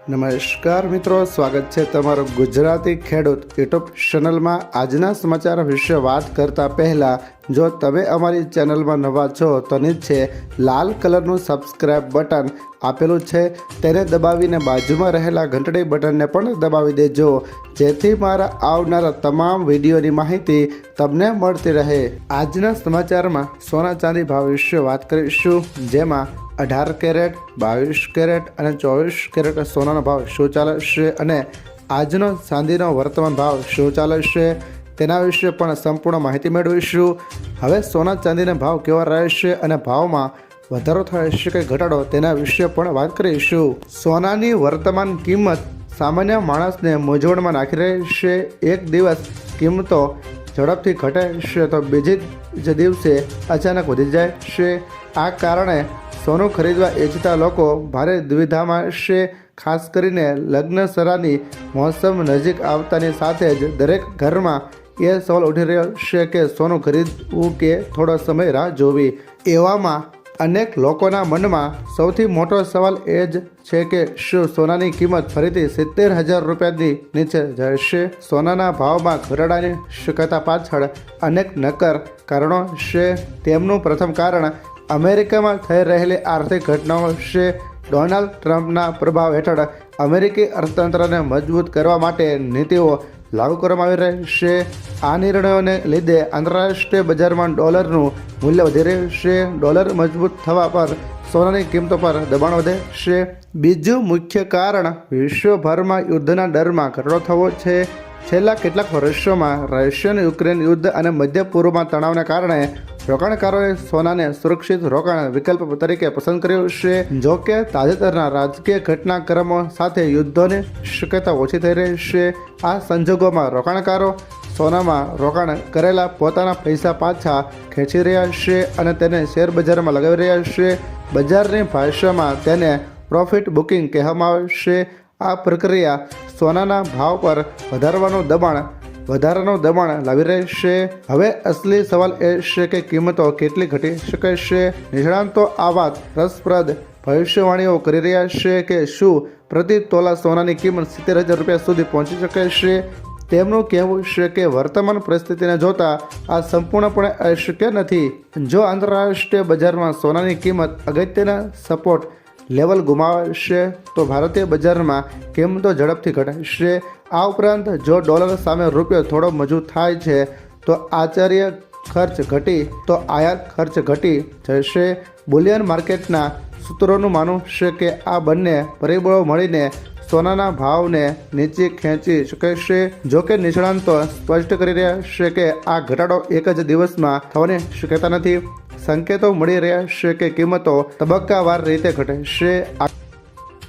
નમસ્કાર મિત્રો, સ્વાગત છે તમારું ગુજરાતી ખેડૂત યુટ્યુબ ચેનલમાં। આજના સમાચાર વિશે વાત કરતા પહેલાં જો તમે અમારી ચેનલમાં નવા છો તો નીચે લાલ કલરનું સબસ્ક્રાઇબ બટન આપેલું છે તેને દબાવીને બાજુમાં રહેલા ઘંટડી બટનને પણ દબાવી દેજો, જેથી મારા આવનારા તમામ વિડીયોની માહિતી તમને મળતી રહે। આજના સમાચારમાં સોના ચાંદી ભાવ વિશે વાત કરીશું, જેમાં 18 કેરેટ, 22 કેરેટ અને 24 કેરેટ સોનાનો ભાવ શું ચાલે છે અને આજનો ચાંદીનો વર્તમાન ભાવ શું ચાલે છે તેના વિશે પણ સંપૂર્ણ માહિતી મેળવીશું। હવે સોના ચાંદીના ભાવ કેવા રહેશે અને ભાવમાં વધારો થાય છે કે ઘટાડો તેના વિશે પણ વાત કરીશું। સોનાની વર્તમાન કિંમત સામાન્ય માણસને મૂંઝવણમાં નાખી રહી છે। એક દિવસ કિંમતો ઝડપથી ઘટે છે તો બીજી જ દિવસે અચાનક વધી જાય છે। આ કારણે સોનું ખરીદવા ઈચ્છતા લોકો ભારે દુવિધામાં છે। ખાસ કરીને લગ્ન સરાની મોસમ નજીક આવતાની સાથે જ દરેક ઘરમાં એ સવાલ ઉઠી રહ્યો છે કે સોનું ખરીદવું કે થોડો સમય રાહ જોવી। એવામાં અનેક લોકોના મનમાં સૌથી મોટો સવાલ એ જ છે કે શું સોનાની કિંમત ફરીથી 70,000 રૂપિયાની નીચે જશે? સોનાના ભાવમાં ઘટાડાની શક્યતા પાછળ અનેક નક્કર કારણો છે। તેમનું પ્રથમ કારણ અમેરિકામાં થઈ રહેલી આર્થિક ઘટનાઓ છે। ડોનાલ્ડ ટ્રમ્પના પ્રભાવ હેઠળ અમેરિકી અર્થતંત્રને મજબૂત કરવા માટે નીતિઓ લાગુ કરવામાં આવી રહી છે। આ નિર્ણયોને લીધે આંતરરાષ્ટ્રીય બજારમાં ડોલરનું મૂલ્ય વધી રહ્યું છે। ડોલર મજબૂત થવા પર સોનાની કિંમતો પર દબાણ વધે છે। બીજું મુખ્ય કારણ વિશ્વભરમાં યુદ્ધના ડરમાં ઘટાડો થવો છે। છેલ્લા કેટલાક વર્ષોમાં રશિયન યુક્રેન યુદ્ધ અને મધ્ય પૂર્વમાં તણાવને કારણે રોકાણકારોએ સોનાને સુરક્ષિત રોકાણ વિકલ્પ તરીકે પસંદ કર્યું છે। જો કે તાજેતરના રાજકીય ઘટનાક્રમો સાથે યુદ્ધોની શક્યતા ઓછી થઈ રહી છે। આ સંજોગોમાં રોકાણકારો સોનામાં રોકાણ કરેલા પોતાના પૈસા પાછા ખેંચી રહ્યા છે અને તેને શેર બજારમાં લગાવી રહ્યા છે। બજારની ભાષામાં તેને પ્રોફિટ બુકિંગ કહેવામાં આવે છે। આ પ્રક્રિયા સોનાના ભાવ પર વધારાનું દબાણ લાવી રહી છે। હવે અસલી સવાલ એ છે કે કિંમતો કેટલી ઘટી શકે છે। નિષ્ણાતો આ વાત રસપ્રદ ભવિષ્યવાણીઓ કરી રહ્યા છે કે શું પ્રતિ તોલા સોનાની કિંમત 70,000 રૂપિયા સુધી પહોંચી શકે છે। તેમનું કહેવું છે કે વર્તમાન પરિસ્થિતિને જોતા આ સંપૂર્ણપણે અશક્ય નથી। જો આંતરરાષ્ટ્રીય બજારમાં સોનાની કિંમત અગત્યના સપોર્ટ લેવલ ગુમાવે છે તો ભારતીય બજારમાં કિંમતો ઝડપથી ઘટશે। આ ઉપરાંત જો ડોલર સામે રૂપિયો થોડો મજબૂત થાય છે તો આયાત ખર્ચ ઘટી જશે। બુલિયન માર્કેટના સૂત્રોનું માનવું છે કે આ બંને પરિબળો મળીને સોનાના ભાવને નીચે ખેંચી શકે છે। જોકે નિષ્ણાતો સ્પષ્ટ કરી રહ્યા છે કે આ ઘટાડો એક જ દિવસમાં થવાની શક્યતા નથી। સંકેતો મળી રહ્યા છે કે કિંમતો તબક્કાવાર રીતે ઘટશે।